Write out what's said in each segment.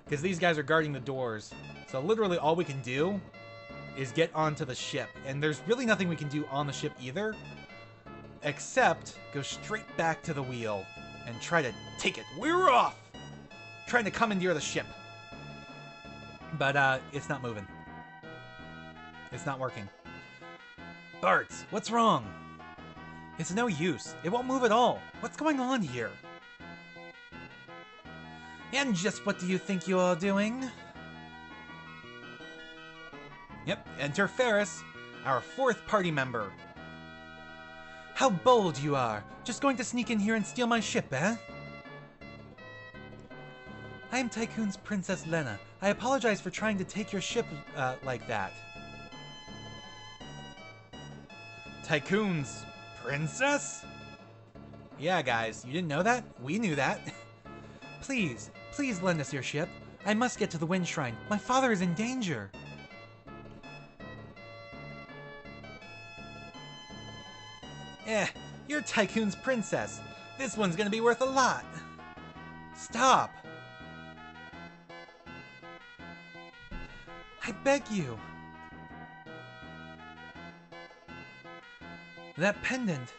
because these guys are guarding the doors. So literally all we can do is get onto the ship. And there's really nothing we can do on the ship either, except go straight back to the wheel and try to take it. We're off! Trying to commandeer the ship. But it's not moving. It's not working. Bart, what's wrong? It's no use. It won't move at all. What's going on here? And just what do you think you're doing? Yep, enter Ferris, our fourth party member. How bold you are! Just going to sneak in here and steal my ship, eh? I am Tycoon's Princess Lena. I apologize for trying to take your ship like that. Tycoon's princess? Yeah, guys, you didn't know that? We knew that. Please, please lend us your ship. I must get to the Wind Shrine. My father is in danger. You're Tycoon's princess. This one's gonna be worth a lot. Stop. I beg you. That pendant.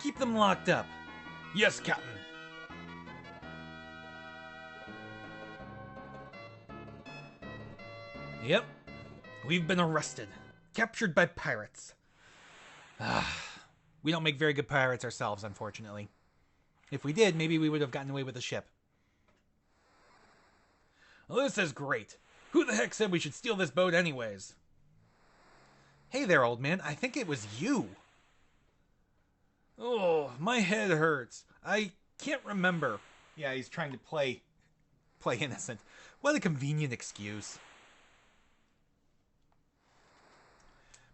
Keep them locked up. Yes, Captain. Yep. We've been arrested. Captured by pirates. We don't make very good pirates ourselves, unfortunately. If we did, maybe we would have gotten away with the ship. Well, this is great. Who the heck said we should steal this boat anyways? Hey there, old man. I think it was you. Oh, my head hurts. I can't remember. Yeah, he's trying to play innocent. What a convenient excuse.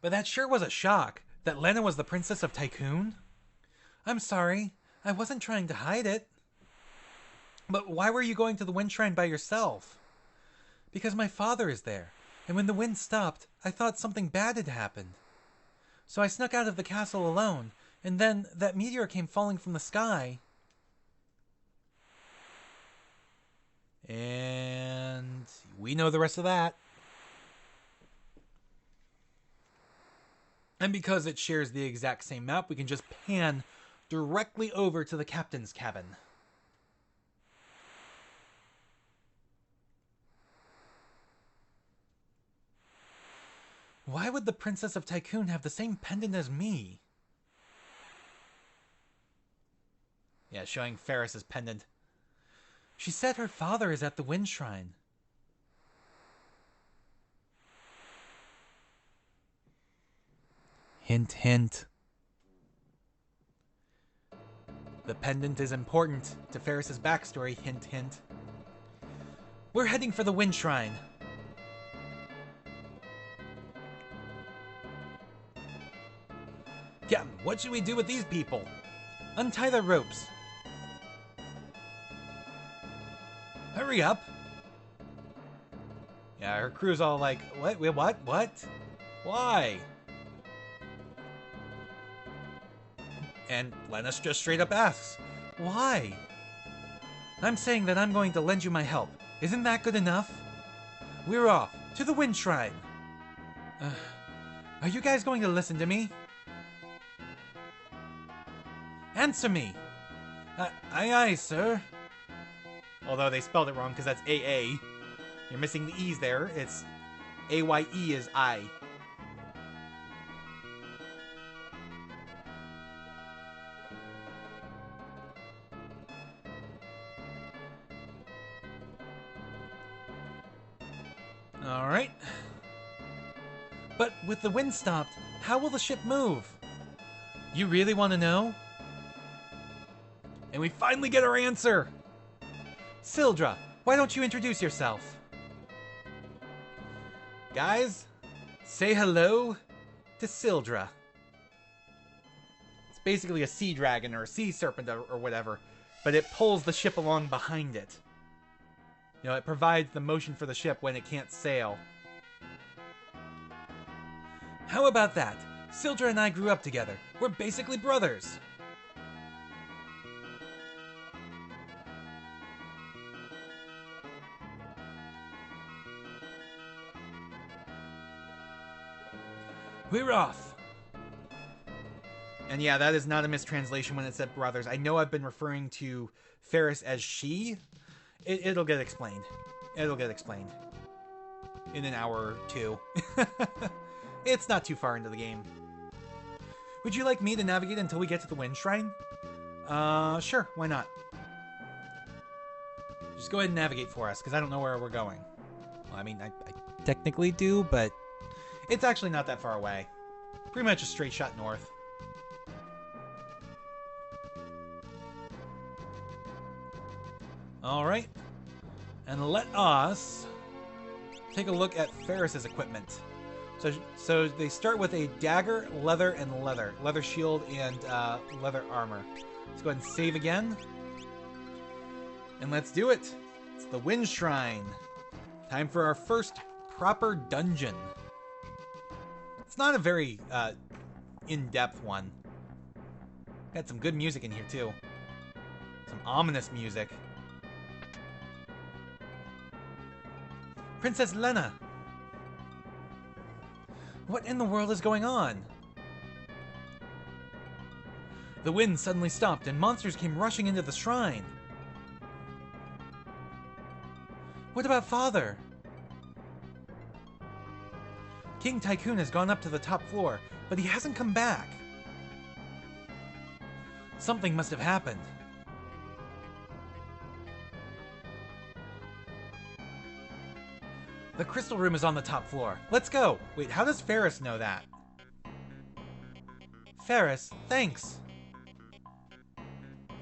But that sure was a shock, that Lena was the princess of Tycoon. I'm sorry. I wasn't trying to hide it. But why were you going to the Wind Shrine by yourself? Because my father is there, and when the wind stopped, I thought something bad had happened. So I snuck out of the castle alone, and then that meteor came falling from the sky. And we know the rest of that. And because it shares the exact same map, we can just pan directly over to the captain's cabin. Why would the Princess of Tycoon have the same pendant as me? Yeah, showing Ferris's pendant. She said her father is at the Wind Shrine. Hint, hint. The pendant is important to Ferris's backstory, hint, hint. We're heading for the Wind Shrine. Yeah, what should we do with these people? Untie their ropes. Hurry up. Yeah, her crew's all like, what? Wait, what? Why? And Lennis just straight up asks, why? I'm saying that I'm going to lend you my help. Isn't that good enough? We're off to the Wind Shrine. Are you guys going to listen to me? Answer me. Aye, aye, sir. Although they spelled it wrong because that's AA. You're missing the E's there. It's A-Y-E is I. Alright. But with the wind stopped, how will the ship move? You really want to know? And we finally get our answer! Sildra, why don't you introduce yourself? Guys, say hello to Sildra. It's basically a sea dragon or a sea serpent or whatever, but it pulls the ship along behind it. You know, it provides the motion for the ship when it can't sail. How about that? Sildra and I grew up together. We're basically brothers. We're off. And yeah, that is not a mistranslation when it said brothers. I know I've been referring to Ferris as she. It'll get explained. It'll get explained. In an hour or two. It's not too far into the game. Would you like me to navigate until we get to the Wind Shrine? Sure, why not? Just go ahead and navigate for us, because I don't know where we're going. Well, I mean, I technically do, but it's actually not that far away. Pretty much a straight shot north. Alright. And let us take a look at Ferris's equipment. So they start with a dagger, leather, and leather. Leather shield and leather armor. Let's go ahead and save again. And let's do it. It's the Wind Shrine. Time for our first proper dungeon. It's not a very in-depth one. Got some good music in here too. Some ominous music. Princess Lena! What in the world is going on? The wind suddenly stopped and monsters came rushing into the shrine. What about Father? King Tycoon has gone up to the top floor, but he hasn't come back. Something must have happened. The crystal room is on the top floor. Let's go! Wait, how does Ferris know that? Ferris, thanks!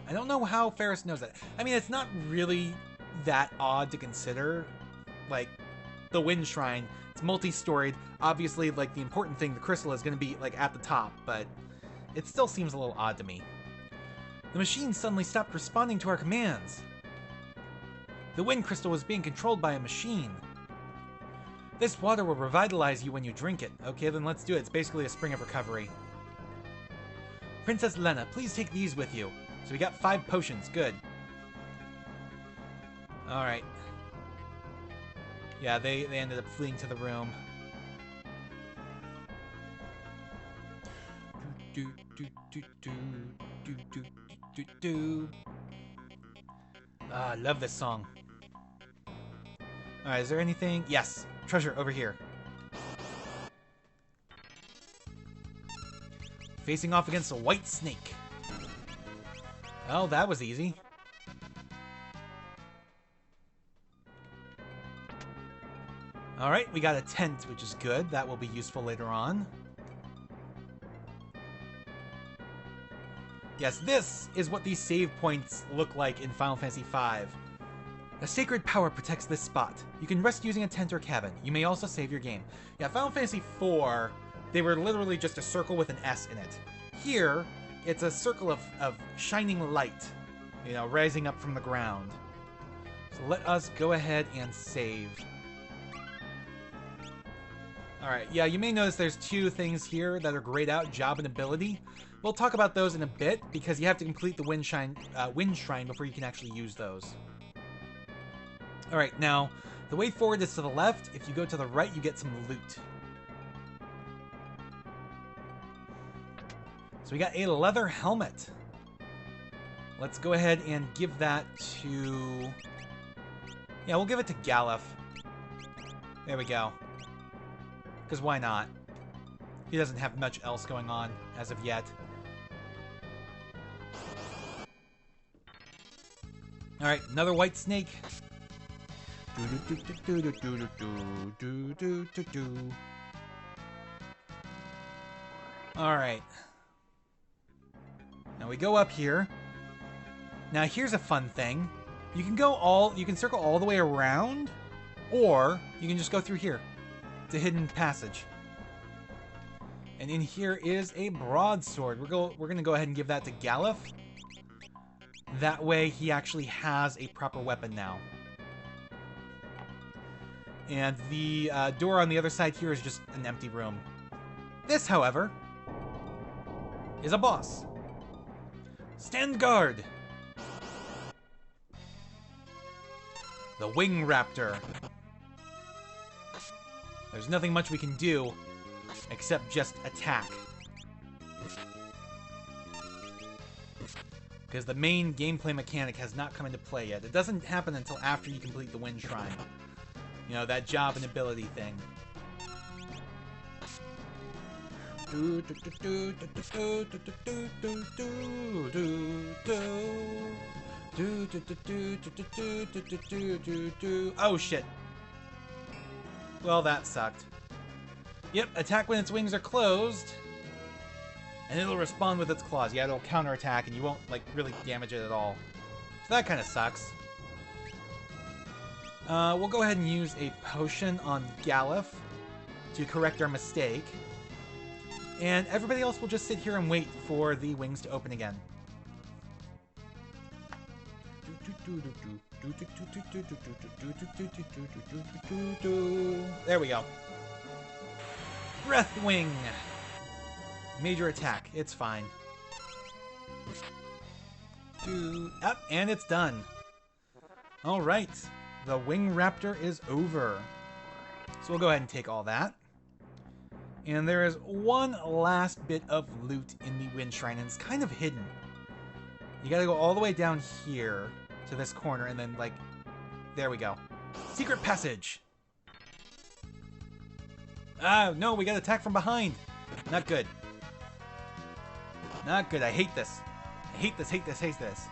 I don't know how Ferris knows that. I mean, it's not really that odd to consider. Like, the Wind Shrine, it's multi-storied. Obviously, like, the important thing, the crystal, is going to be, like, at the top, but it still seems a little odd to me. The machine suddenly stopped responding to our commands. The wind crystal was being controlled by a machine. This water will revitalize you when you drink it. Okay, then let's do it. It's basically a spring of recovery. Princess Lena, please take these with you. So we got 5 potions. Good. Alright. Yeah, they ended up fleeing to the room. I love this song. Alright, is there anything? Yes. Treasure over here. Facing off against a white snake. Oh, that was easy. Alright, we got a tent, which is good. That will be useful later on. Yes, this is what these save points look like in Final Fantasy V. A sacred power protects this spot. You can rest using a tent or cabin. You may also save your game. Yeah, Final Fantasy IV, they were literally just a circle with an S in it. Here, it's a circle of shining light, you know, rising up from the ground. So let us go ahead and save. Alright, yeah, you may notice there's 2 things here that are grayed out, job and ability. We'll talk about those in a bit, because you have to complete the Wind Shrine before you can actually use those. Alright, now, the way forward is to the left. If you go to the right, you get some loot. So we got a leather helmet. Let's go ahead and give that to... Yeah, we'll give it to Galuf. There we go. Because why not? He doesn't have much else going on as of yet. Alright, another white snake. Alright. Now we go up here. Now here's a fun thing. You can circle all the way around, or you can just go through here. It's a hidden passage. And in here is a broadsword. We're gonna go ahead and give that to Galuf. That way he actually has a proper weapon now. And the door on the other side here is just an empty room. This, however, is a boss. Stand guard! The Wing Raptor. There's nothing much we can do. except just attack. Because the main gameplay mechanic has not come into play yet. It doesn't happen until after you complete the Wind Shrine. You know, that job and ability thing. Oh shit. Well, that sucked. Yep, attack when its wings are closed. And it'll respond with its claws. Yeah, it'll counterattack and you won't, like, really damage it at all. So that kind of sucks. We'll go ahead and use a potion on Galef to correct our mistake. And everybody else will just sit here and wait for the wings to open again. There we go. Breath Wing. Major attack. It's fine. Up, and it's done. Alright. The Wing Raptor is over. So we'll go ahead and take all that. And there is one last bit of loot in the Wind Shrine, and it's kind of hidden. You gotta go all the way down here to this corner, and then, like, there we go. Secret passage! Ah, no, we got attacked from behind. Not good. Not good. I hate this. I hate this, hate this, hate this.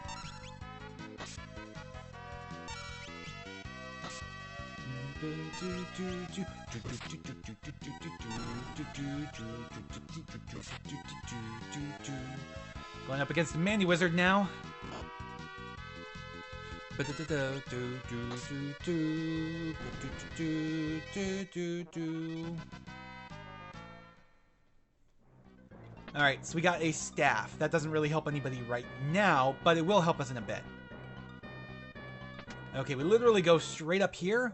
Going up against the Mandy Wizard now. Alright, so we got a staff. That doesn't really help anybody right now, but it will help us in a bit. Okay, we literally go straight up here,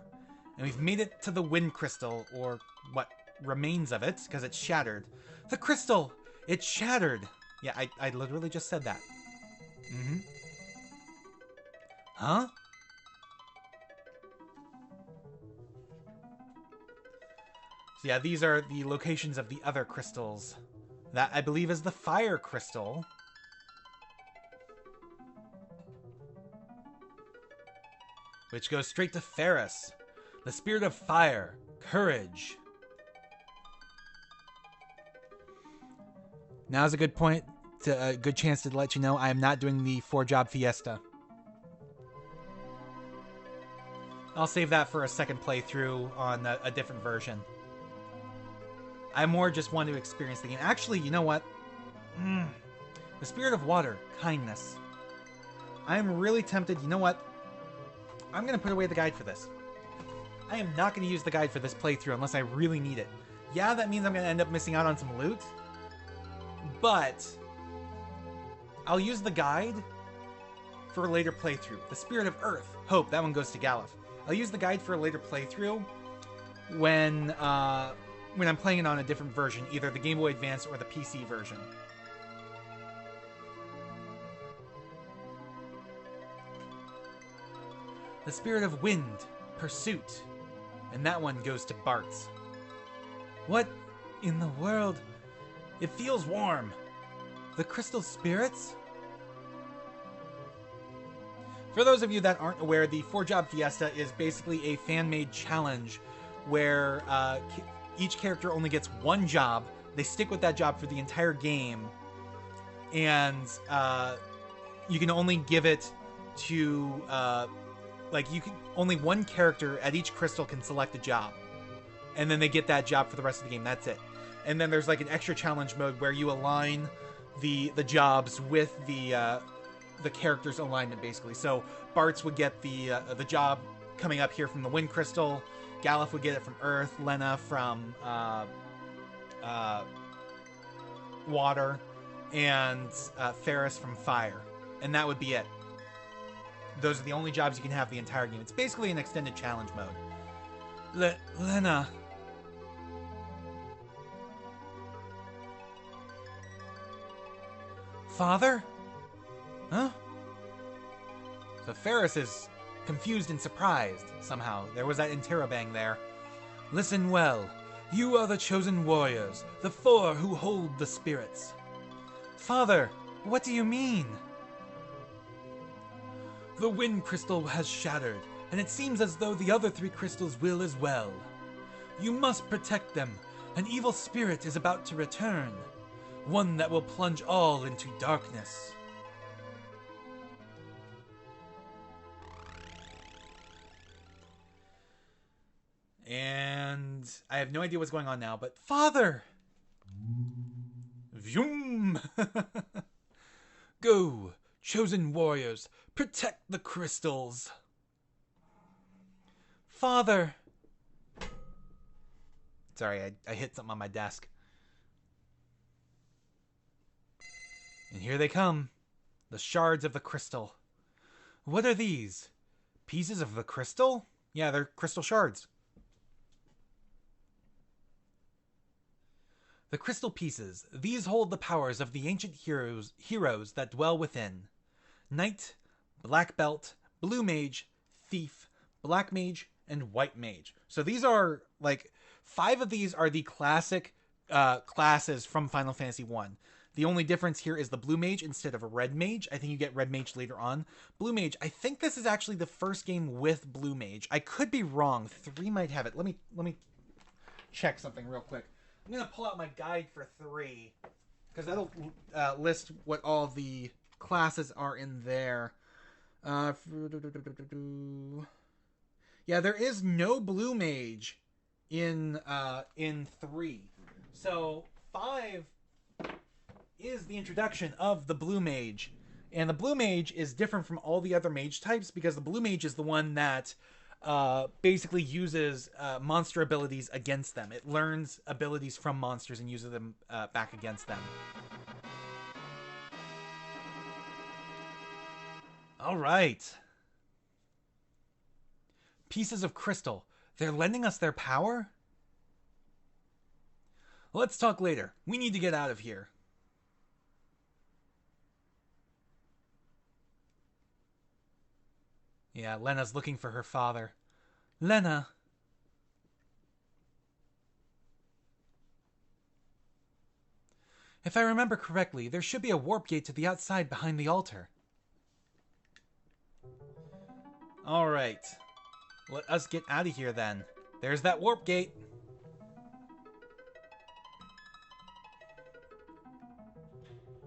and we've made it to the Wind Crystal, or what remains of it, because it's shattered. The crystal! It's shattered! Yeah, I literally just said that. Mm-hmm. Huh? So yeah, these are the locations of the other crystals. That, I believe, is the Fire Crystal. Which goes straight to Ferris. The Spirit of Fire. Courage. Now's a good point, a good chance to let you know I am not doing the 4-job fiesta. I'll save that for a second playthrough on a different version. I more just want to experience the game. Actually, you know what? The Spirit of Water. Kindness. I'm really tempted. You know what? I'm going to put away the guide for this. I am not going to use the guide for this playthrough unless I really need it. Yeah, that means I'm going to end up missing out on some loot. But I'll use the guide for a later playthrough. The Spirit of Earth. Hope. That one goes to Galef. I'll use the guide for a later playthrough when I'm playing it on a different version, either the Game Boy Advance or the PC version. The Spirit of Wind, Pursuit, and that one goes to Bart's. What in the world? It feels warm. The Crystal Spirits? For those of you that aren't aware, the 4-Job Fiesta is basically a fan-made challenge where each character only gets one job. They stick with that job for the entire game. And you can only give it to... only one character at each crystal can select a job. And then they get that job for the rest of the game. That's it. And then there's like an extra challenge mode where you align the jobs with the character's alignment, basically. So Bart's would get the job coming up here from the Wind Crystal. Galef would get it from Earth. Lena from Water. And Ferris from Fire. And that would be it. Those are the only jobs you can have the entire game. It's basically an extended challenge mode. Lena. Father? Huh? So Ferris is confused and surprised, somehow. There was that interrobang there. Listen well. You are the chosen warriors, the four who hold the spirits. Father, what do you mean? The wind crystal has shattered, and it seems as though the other 3 crystals will as well. You must protect them. An evil spirit is about to return, one that will plunge all into darkness. And I have no idea what's going on now, but Father! Vroom! Go, chosen warriors, protect the crystals. Father! Sorry, I hit something on my desk. And here they come, the shards of the crystal. What are these? Pieces of the crystal? Yeah, they're crystal shards. The crystal pieces, these hold the powers of the ancient heroes that dwell within. Knight, Black Belt, Blue Mage, Thief, Black Mage, and White Mage. So these are, like, 5 of these are the classic classes from Final Fantasy 1. The only difference here is the Blue Mage instead of a Red Mage. I think you get Red Mage later on. Blue Mage, I think this is actually the first game with Blue Mage. I could be wrong. 3 might have it. Let me check something real quick. I'm going to pull out my guide for 3, because that'll list what all the classes are in there. Yeah, there is no Blue Mage in 3. So 5 is the introduction of the Blue Mage. And the Blue Mage is different from all the other mage types, because the Blue Mage is the one that basically uses monster abilities against them. It learns abilities from monsters and uses them back against them. All right. Pieces of crystal. They're lending us their power? Let's talk later. We need to get out of here. Yeah, Lena's looking for her father. Lena. If I remember correctly, there should be a warp gate to the outside behind the altar. Alright. Let us get out of here then. There's that warp gate.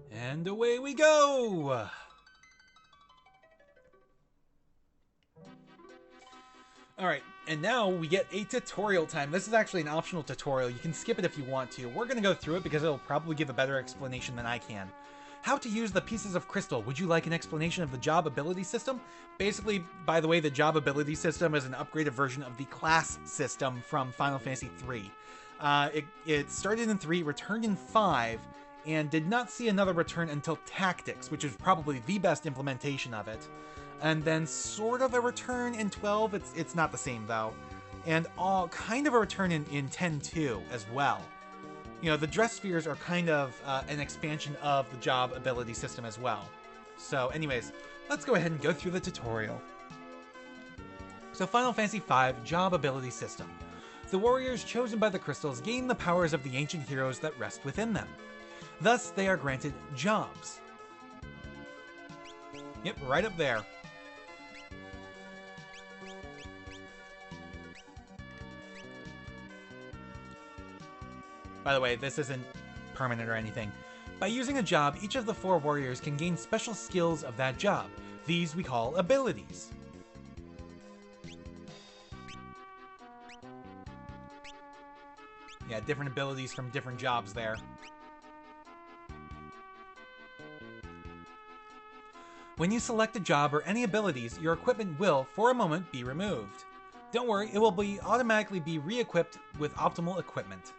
And away we go! Alright, and now we get a tutorial time. This is actually an optional tutorial. You can skip it if you want to. We're going to go through it because it'll probably give a better explanation than I can. How to use the pieces of crystal. Would you like an explanation of the job ability system? Basically, by the way, the job ability system is an upgraded version of the class system from Final Fantasy 3. It started in 3, returned in 5, and did not see another return until Tactics, which is probably the best implementation of it. And then sort of a return in 12, it's not the same though. And kind of a return in 10-2 as well. You know, the dress spheres are kind of an expansion of the job ability system as well. So anyways, let's go ahead and go through the tutorial. So Final Fantasy V job ability system. The warriors chosen by the crystals gain the powers of the ancient heroes that rest within them. Thus, they are granted jobs. Yep, right up there. By the way, this isn't permanent or anything. By using a job, each of the 4 warriors can gain special skills of that job. These we call abilities. Yeah, different abilities from different jobs there. When you select a job or any abilities, your equipment will, for a moment, be removed. Don't worry, it will automatically be re-equipped with optimal equipment.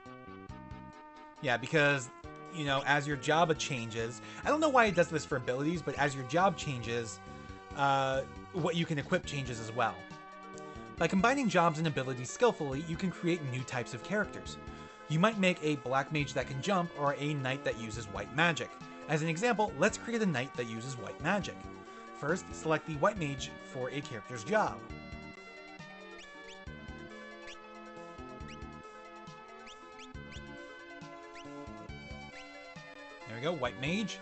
Yeah, because, you know, as your job changes, I don't know why it does this for abilities, but as your job changes, what you can equip changes as well. By combining jobs and abilities skillfully, you can create new types of characters. You might make a black mage that can jump, or a knight that uses white magic. As an example, let's create a knight that uses white magic. First, select the white mage for a character's job. we go, White Mage.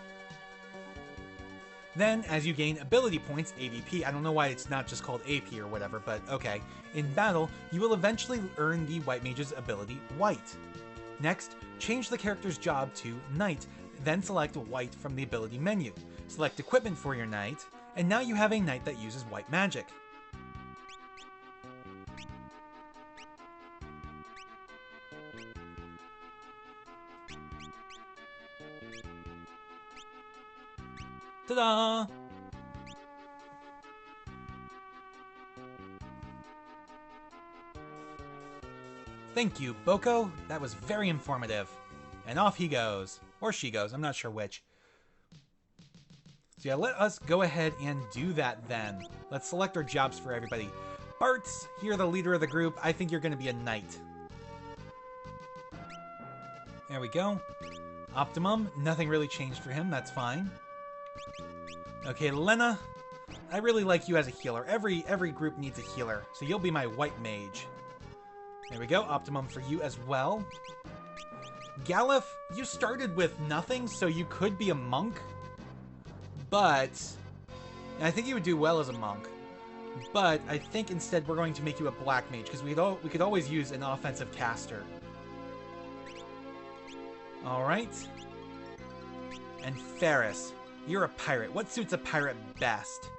Then, as you gain ability points, AVP, I don't know why it's not just called AP or whatever, but okay. In battle, you will eventually earn the White Mage's ability, White. Next, change the character's job to Knight, then select White from the ability menu. Select equipment for your Knight, and now you have a Knight that uses White Magic. Ta-da! Thank you, Boko. That was very informative. And off he goes. Or she goes, I'm not sure which. So yeah, let us go ahead and do that then. Let's select our jobs for everybody. Bart's, you're the leader of the group. I think you're going to be a Knight. There we go. Optimum, nothing really changed for him, that's fine. Okay, Lena, I really like you as a healer. Every group needs a healer, so you'll be my White Mage. There we go, Optimum for you as well. Galif, you started with nothing, so you could be a monk. But I think you would do well as a monk. But I think instead we're going to make you a Black Mage, because we could always use an offensive caster. Alright. And Ferris, you're a pirate. What suits a pirate best?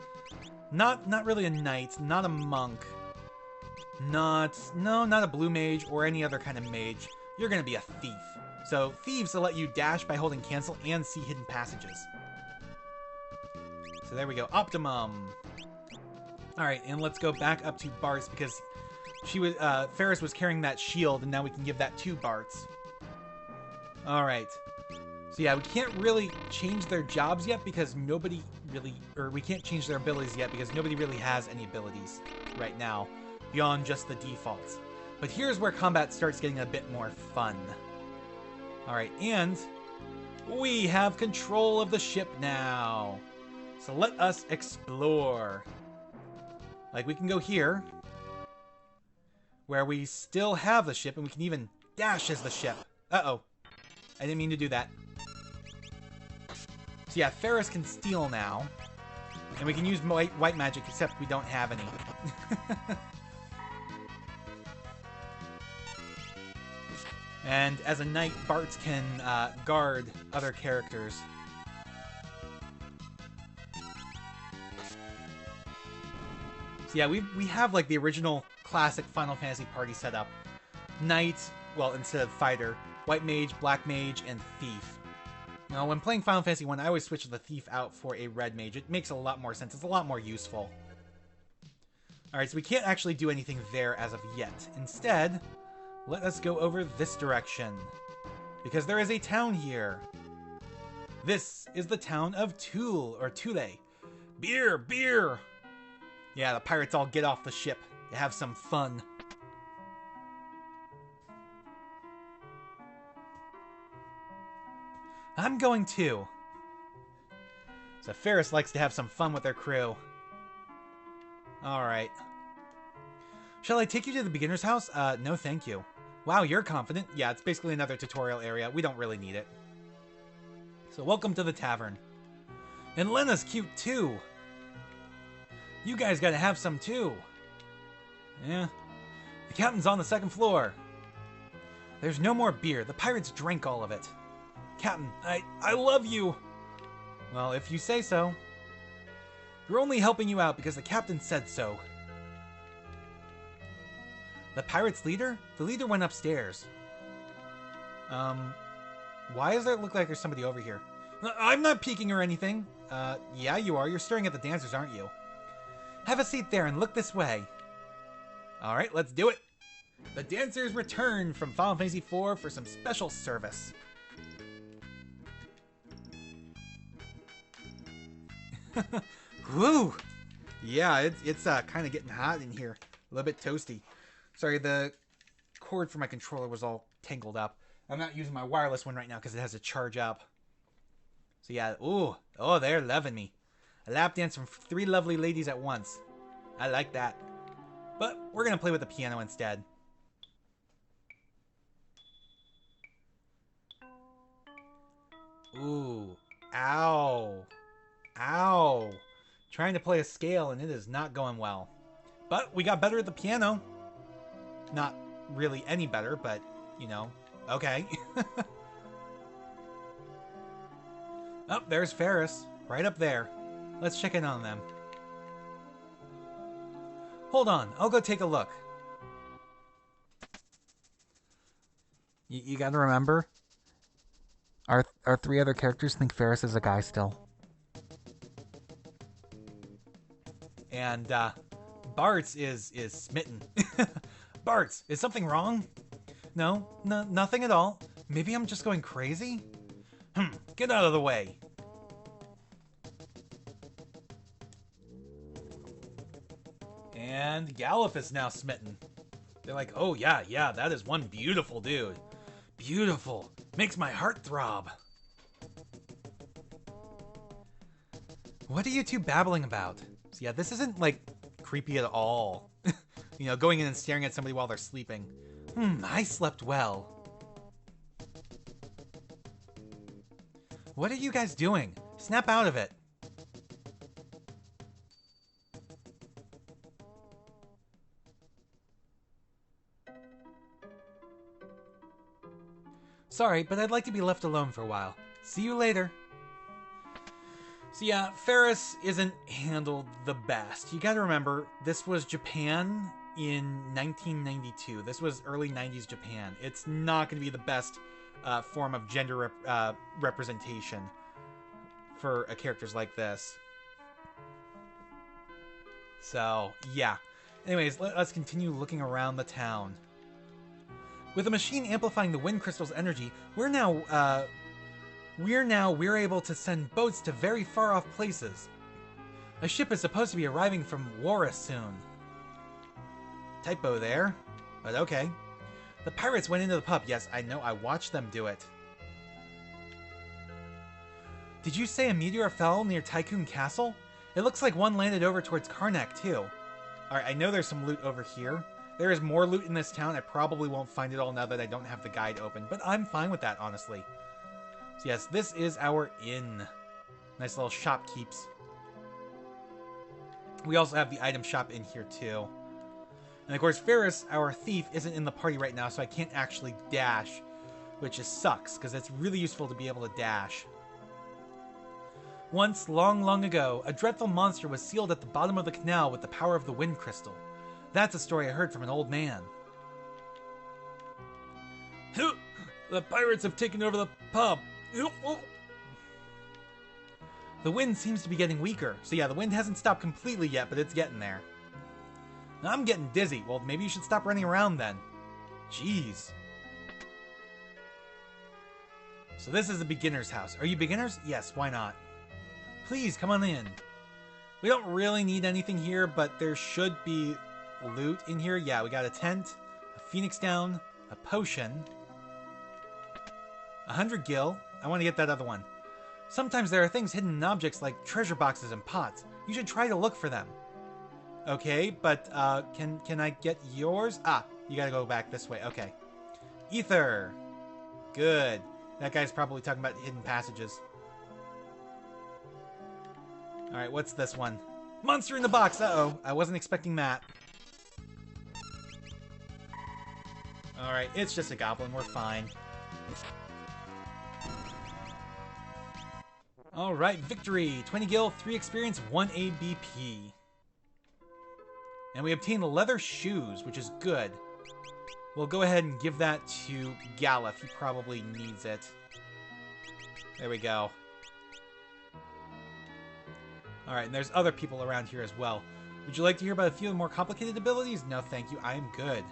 Not really a knight, not a monk. Not a blue mage or any other kind of mage. You're gonna be a thief. So thieves will let you dash by holding cancel and see hidden passages. So there we go, Optimum. Alright, and let's go back up to Bart's because Ferris was carrying that shield and now we can give that to Bart's. Alright. So yeah, we can't really change their jobs yet because nobody really, or we can't change their abilities yet because nobody really has any abilities right now beyond just the defaults. But here's where combat starts getting a bit more fun. Alright, and we have control of the ship now. So let us explore. Like, we can go here, where we still have the ship, and we can even dash as the ship. Uh-oh. I didn't mean to do that. So yeah, Ferris can steal now. And we can use white magic, except we don't have any. And as a knight, Bart's can guard other characters. So yeah, we have like the original classic Final Fantasy party setup. Knight, well, instead of fighter, White Mage, Black Mage, and Thief. Now, when playing Final Fantasy 1, I always switch the Thief out for a Red Mage. It makes a lot more sense. It's a lot more useful. Alright, so we can't actually do anything there as of yet. Instead, let us go over this direction. Because there is a town here. This is the town of Thule, or Thule. Beer, beer! Yeah, the pirates all get off the ship to have some fun. I'm going too. So Ferris likes to have some fun with their crew. Alright. Shall I take you to the beginner's house? No thank you. Wow, you're confident. Yeah, it's basically another tutorial area. We don't really need it. So welcome to the tavern. And Lena's cute too. You guys gotta have some too. Yeah. The captain's on the second floor. There's no more beer. The pirates drank all of it. Captain, I love you. Well, if you say so. We're only helping you out because the captain said so. The pirate's leader? The leader went upstairs. Why does it look like there's somebody over here? I'm not peeking or anything. Yeah, you are. You're staring at the dancers, aren't you? Have a seat there and look this way. Alright, let's do it. The dancers return from Final Fantasy IV for some special service. Woo! Yeah, it's kind of getting hot in here. A little bit toasty. Sorry, the cord for my controller was all tangled up. I'm not using my wireless one right now because it has to charge up. So yeah, ooh, oh, they're loving me. A lap dance from 3 lovely ladies at once. I like that. But we're going to play with the piano instead. Ooh. Ow. Ow. Trying to play a scale and it is not going well. But we got better at the piano. Not really any better, but, you know, okay. Oh, there's Ferris. Right up there. Let's check in on them. Hold on. I'll go take a look. You gotta remember, our three other characters think Ferris is a guy still. And Bart's is smitten. Bart's, is something wrong? No, nothing at all. Maybe I'm just going crazy? Get out of the way. And Gallop is now smitten. They're like, oh yeah, that is one beautiful dude. Beautiful. Makes my heart throb. What are you two babbling about? So yeah, this isn't, like, creepy at all. You know, going in and staring at somebody while they're sleeping. I slept well. What are you guys doing? Snap out of it. Sorry, but I'd like to be left alone for a while. See you later. So yeah, Ferris isn't handled the best. You gotta remember, this was Japan in 1992. This was early 90s Japan. It's not gonna be the best form of gender representation for characters like this. So, yeah. Anyways, let's continue looking around the town. With the machine amplifying the wind crystal's energy, we're able to send boats to very far off places. A ship is supposed to be arriving from Wara soon. Typo there, but okay. The pirates went into the pub. Yes, I know. I watched them do it. Did you say a meteor fell near Tycoon Castle? It looks like one landed over towards Karnak, too. Alright, I know there's some loot over here. There is more loot in this town. I probably won't find it all now that I don't have the guide open, but I'm fine with that, honestly. So yes, this is our inn. Nice little shop keeps. We also have the item shop in here, too. And of course, Ferris, our thief, isn't in the party right now, so I can't actually dash, which just sucks, because it's really useful to be able to dash. Once, long, long ago, a dreadful monster was sealed at the bottom of the canal with the power of the wind crystal. That's a story I heard from an old man. The pirates have taken over the pub. The wind seems to be getting weaker. So yeah, the wind hasn't stopped completely yet, but it's getting there. Now I'm getting dizzy. Well, maybe you should stop running around then. Jeez. So this is a beginner's house. Are you beginners? Yes, why not? Please, come on in. We don't really need anything here, but there should be loot in here. Yeah, we got a tent, a phoenix down, a potion, 100 gil. I want to get that other one. Sometimes there are things hidden in objects like treasure boxes and pots. You should try to look for them. Okay, but can I get yours? Ah, you gotta go back this way. Okay. Ether. Good. That guy's probably talking about hidden passages. Alright, what's this one? Monster in the box! Uh-oh. I wasn't expecting that. Alright, it's just a goblin. We're fine. Alright, victory! 20 gil, 3 experience, 1 ABP. And we obtain leather shoes, which is good. We'll go ahead and give that to Gallif. He probably needs it. There we go. Alright, and there's other people around here as well. Would you like to hear about a few more complicated abilities? No, thank you. I am good.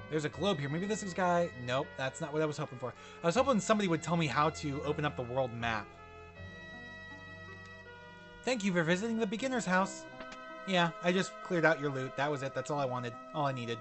There's a globe here. Maybe this is guy... Nope, that's not what I was hoping for. I was hoping somebody would tell me how to open up the world map. Thank you for visiting the beginner's house. Yeah, I just cleared out your loot. That was it. That's all I wanted. All I needed.